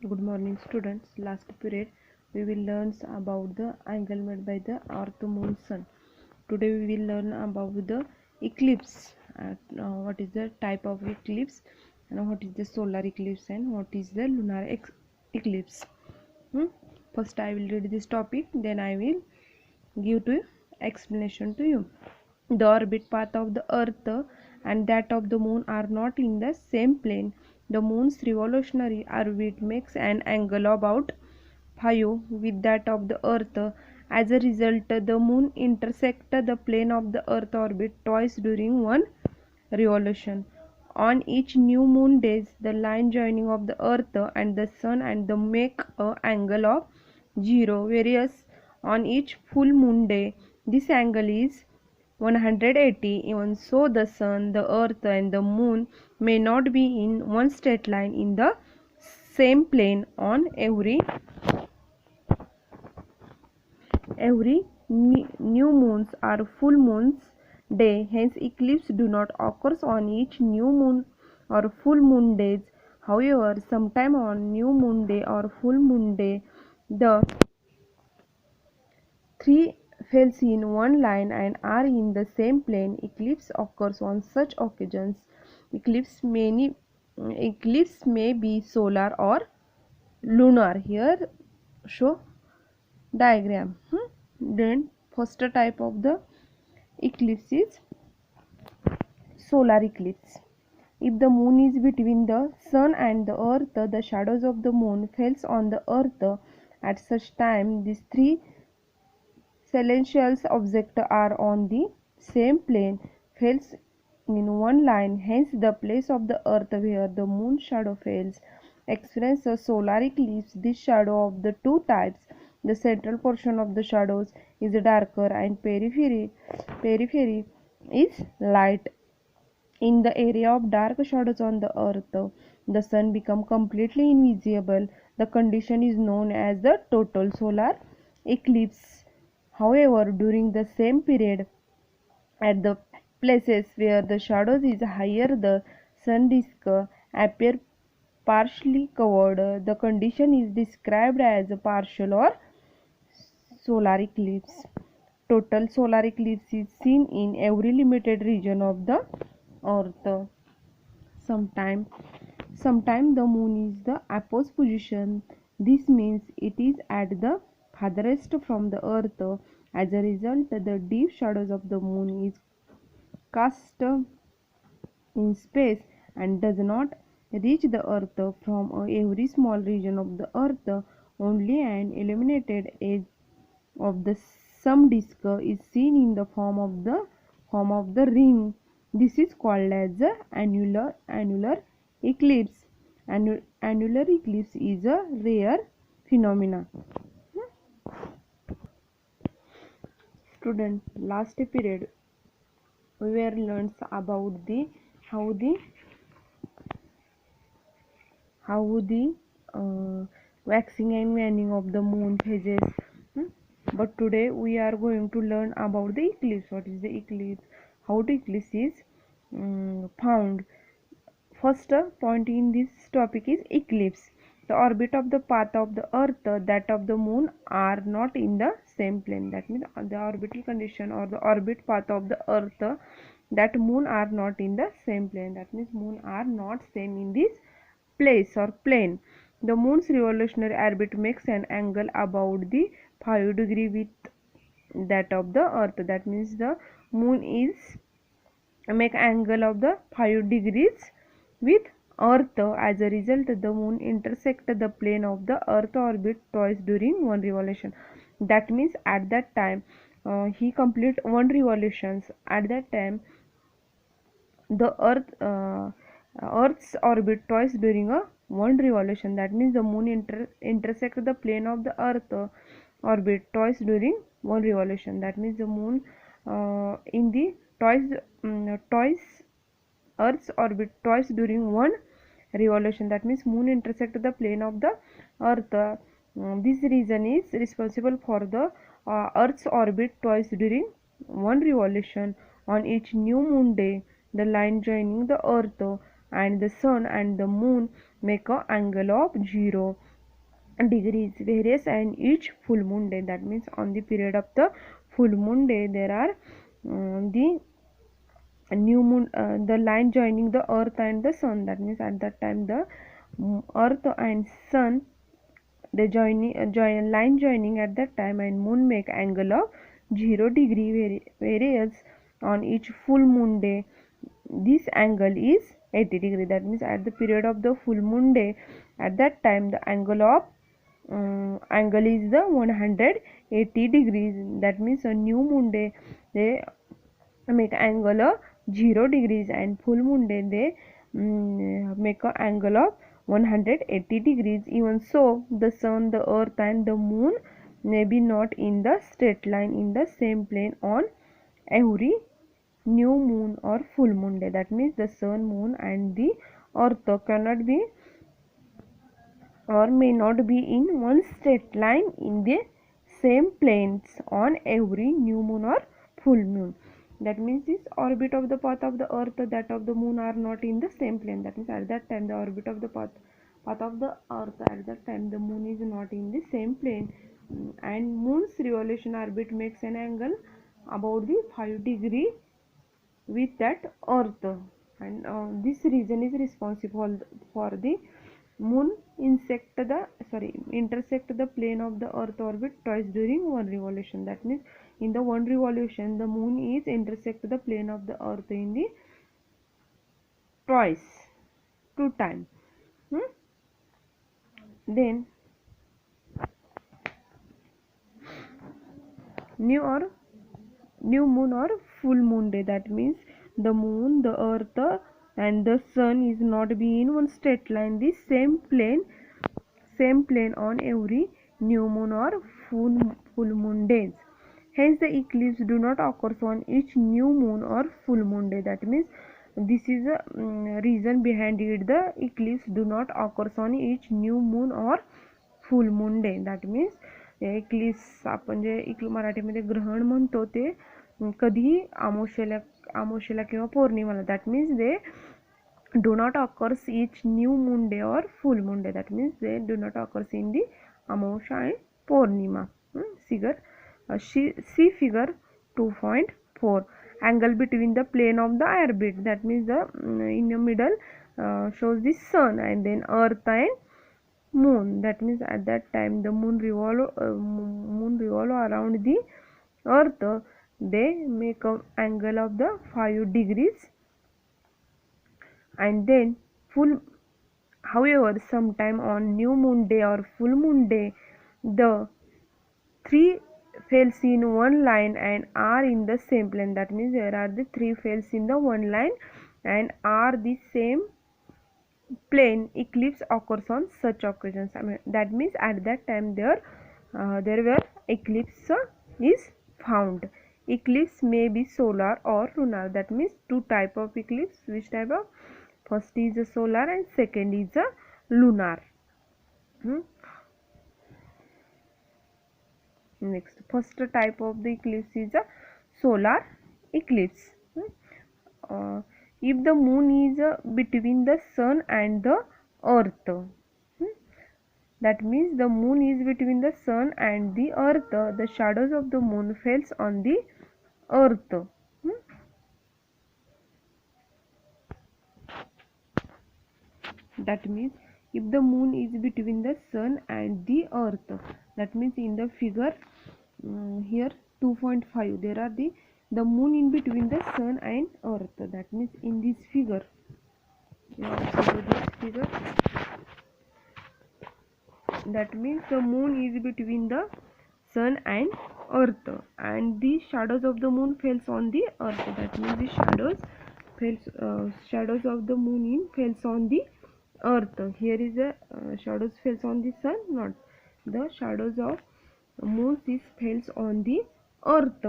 Good morning, students. Last period we will learn about the angle made by the earth, moon, sun. Today we will learn about the eclipse. What is the type of eclipse, and what is the solar eclipse, and what is the lunar eclipse. Hmm? First I will read this topic, then I will give to explanation to you. The orbit path of the earth and that of the moon are not in the same plane. The moon's revolutionary orbit makes an angle about 5 with that of the earth. As a result, the moon intersects the plane of the earth orbit twice during one revolution. On each new moon days, the line joining of the earth and the sun and the make a angle of 0, whereas on each full moon day, this angle is 180. Even so, the sun, the earth, and the moon may not be in one straight line in the same plane on every new moons or full moons day. Hence, eclipse do not occur on each new moon or full moon days. However, sometime on new moon day or full moon day, the three falls in one line and are in the same plane. Eclipse occurs on such occasions. Eclipse many eclipse may be solar or lunar. Here show diagram. Then first type of the eclipse is solar eclipse. If the moon is between the sun and the earth, the shadows of the moon falls on the earth. At such time, these three celestial objects are on the same plane, falls in one line. Hence, the place of the earth where the moon shadow falls experience a solar eclipse. This shadow of the two types, the central portion of the shadows is darker and periphery is light. In the area of dark shadows on the earth, the sun becomes completely invisible. The condition is known as the total solar eclipse. However, during the same period, at the places where the shadows is higher, the sun disk appear partially covered. The condition is described as a partial or solar eclipse. Total solar eclipse is seen in every limited region of the earth. Sometime the moon is the opposite position. This means it is at the farthest from the earth. As a result, the deep shadows of the moon is cast in space and does not reach the earth. From every small region of the earth, only an illuminated edge of the some disk is seen in the form of the ring. This is called as the annular eclipse. Annular eclipse is a rare phenomena. Student, last period we were learns about the how the how the waxing and waning of the moon phases. Hmm? But today we are going to learn about the eclipse. What is the eclipse? How the eclipse is found. First point in this topic is eclipse. The orbit of the path of the earth, that of the moon are not in the same plane. That means the orbital condition or the orbit path of the earth, that moon are not in the same plane. That means moon are not same in this place or plane. The moon's revolutionary orbit makes an angle about the 5 degree with that of the earth. That means the moon is make angle of the 5 degrees with earth. As a result, the moon intersect the plane of the earth orbit twice during one revolution. That means at that time he complete one revolutions. At that time the earth's orbit twice during a one revolution. That means the moon intersect the plane of the earth orbit twice during one revolution. That means the moon in the twice earth's orbit twice during one revolution. That means moon intersect the plane of the earth. This reason is responsible for the earth's orbit twice during one revolution. On each new moon day, the line joining the earth and the sun and the moon make a angle of 0 degrees various and each full moon day. That means on the period of the full moon day there are the new moon, the line joining the earth and the sun. That means at that time the earth and sun, the line joining at that time and moon make angle of 0 degree various on each full moon day. This angle is 80 degree. That means at the period of the full moon day, at that time the angle is the 180 degrees. That means a new moon day they make angle of 0 degrees and full moon day they make a angle of 180 degrees. Even so, the sun, the earth and the moon may be not in the straight line in the same plane on every new moon or full moon day. That means the sun, moon and the earth cannot be or may not be in one straight line in the same planes on every new moon or full moon. That means this orbit of the path of the earth, that of the moon are not in the same plane. That means at that time the orbit of the path of the earth, at that time the moon is not in the same plane, and moon's revolution orbit makes an angle about the 5 degree with that earth, and this reason is responsible for the moon intersect the plane of the earth orbit twice during one revolution. That means in the one revolution the moon is intersect the plane of the earth in the twice, two times. Then new moon or full moon day. That means the moon, the earth and the sun is not be in one straight line, the same plane on every new moon or full moon days. Hence the eclipse do not occur on each new moon or full moon day. That means this is a reason behind it, the eclipse do not occur on each new moon or full moon day. That means eclipse आपण जे मराठीमध्ये ग्रहण म्हणतो ते कधी अमावस्येला किंवा पौर्णिमेला. That means they do not occurs each new moon day or full moon day. That means they do not occurs in the Amavasya and Purnima. See figure 2.4. Angle between the plane of the orbit. That means the in the middle shows the sun and then earth and moon. That means at that time the moon revolve around the earth. They make an angle of the 5 degrees. And then however sometime on new moon day or full moon day the three falls in one line and are in the same plane. That means there are the three falls in the one line and are the same plane. Eclipse occurs on such occasions. That means at that time there were eclipse is found. Eclipse may be solar or lunar. That means two type of eclipse. Which type of? First is a solar and second is a lunar. Next, first type of the eclipse is a solar eclipse. If the moon is between the sun and the earth, that means the moon is between the sun and the earth, the shadows of the moon falls on the earth. That means if the moon is between the sun and the earth, that means in the figure here 2.5 there are the moon in between the sun and earth. That means in this figure, that means the moon is between the sun and earth and the shadows of the moon falls on the earth. That means the shadows of the moon falls on the earth. Here is a shadows falls on the sun, not the shadows of moon is falls on the earth.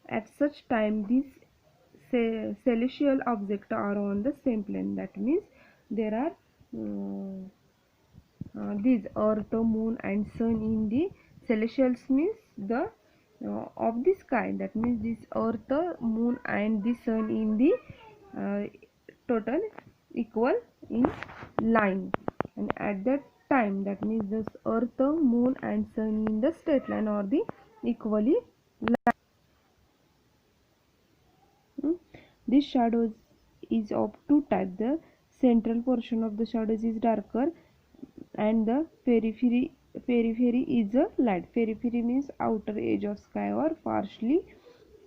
At such time these celestial objects are on the same plane. That means there are these earth, moon and sun in the celestials, means the of the sky. That means this earth, moon and the sun in the total equal in line, and at that time, that means the earth, moon and sun in the straight line or the equally line. This shadows is of two types. The central portion of the shadows is darker and the periphery is a light. Periphery means outer edge of sky or partially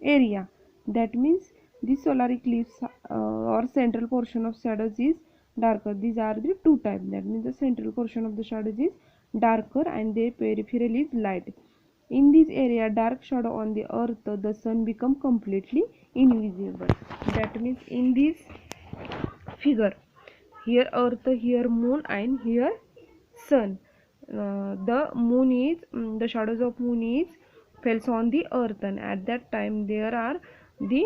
area. That means the solar eclipse or central portion of shadows is darker. These are the two types. That means the central portion of the shadows is darker and the peripheral is light. In this area, dark shadow on the earth, the sun become completely invisible. That means in this figure, here earth, here moon and here sun. The moon is the shadows of moon is falls on the earth, and at that time there are the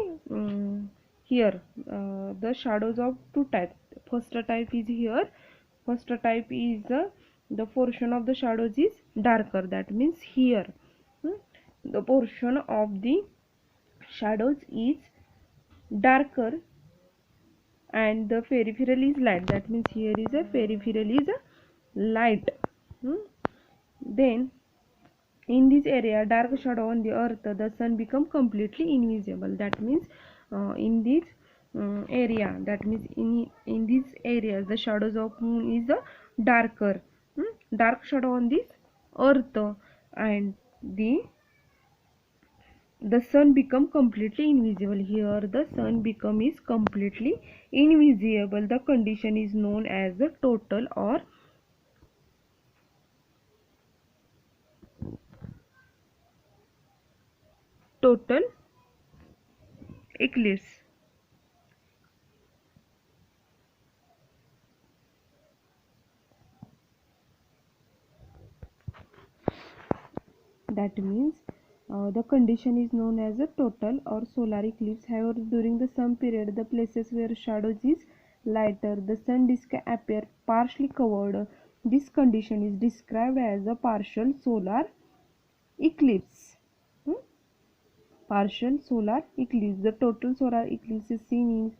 here the shadows of two types. First type is here. First type is the portion of the shadows is darker. That means here the portion of the shadows is darker and the peripheral is light. That means here is a peripheral is a light. Then in this area, dark shadow on the earth, the sun become completely invisible. That means in this area, that means in these areas, the shadows of moon is darker. Dark shadow on this earth, and the sun become completely invisible. Here the sun become is completely invisible. The condition is known as the total eclipse. That means the condition is known as a total or solar eclipse. However, during the some period, the places where shadows is lighter, the sun disk appear partially covered. This condition is described as a partial solar eclipse. Hmm? Partial solar eclipse. The total solar eclipse is seen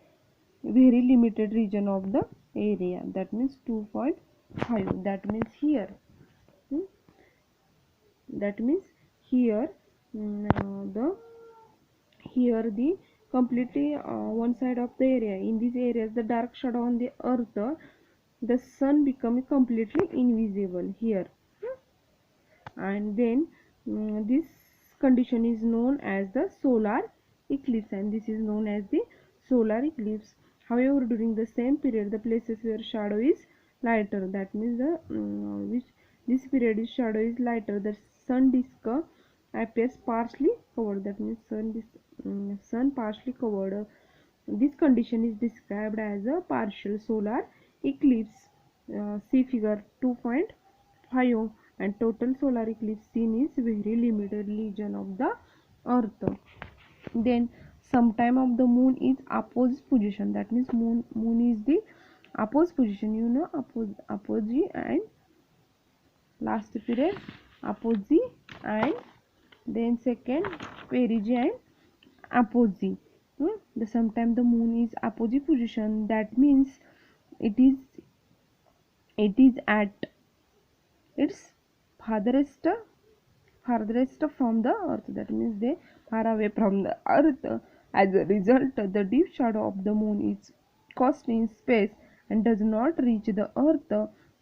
in very limited region of the area. That means 2.5. That means here. Hmm? That means here the here the completely one side of the area. In these areas, the dark shadow on the earth, the sun become completely invisible here. And then this condition is known as the solar eclipse, and this is known as the solar eclipse. However, during the same period, the places where shadow is lighter, that means the which this period is shadow is lighter, the sun disk appears partially covered. That means sun partially covered. This condition is described as a partial solar eclipse. See figure 2.5. And total solar eclipse seen is very limited region of the earth. Then sometime of the moon is opposite position. That means moon is the opposite position. You know opposite and last period opposite, and then second perigee and apogee. The sometime the moon is opposite position. That means it is at its farthest from the earth. That means they far away from the earth. As a result, the deep shadow of the moon is cast in space and does not reach the earth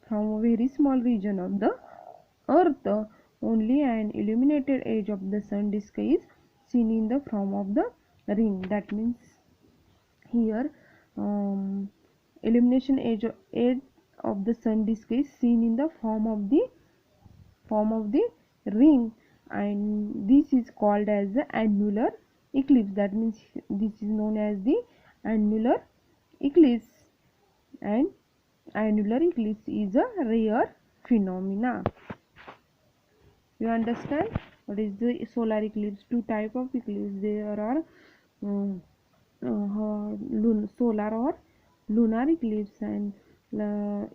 from a very small region of the earth. Only an illuminated edge of the sun disk is seen in the form of the ring. That means here illumination edge of the sun disk is seen in the form of the ring, and this is called as the annular eclipse. That means this is known as the annular eclipse, and annular eclipse is a rare phenomena. You understand what is the solar eclipse? Two type of eclipse there are. Solar or lunar eclipse, and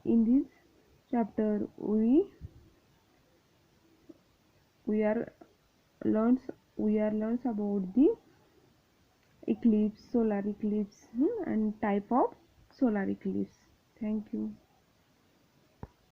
in this chapter we are learns learns about the eclipse, solar eclipse, and type of solar eclipse. Thank you.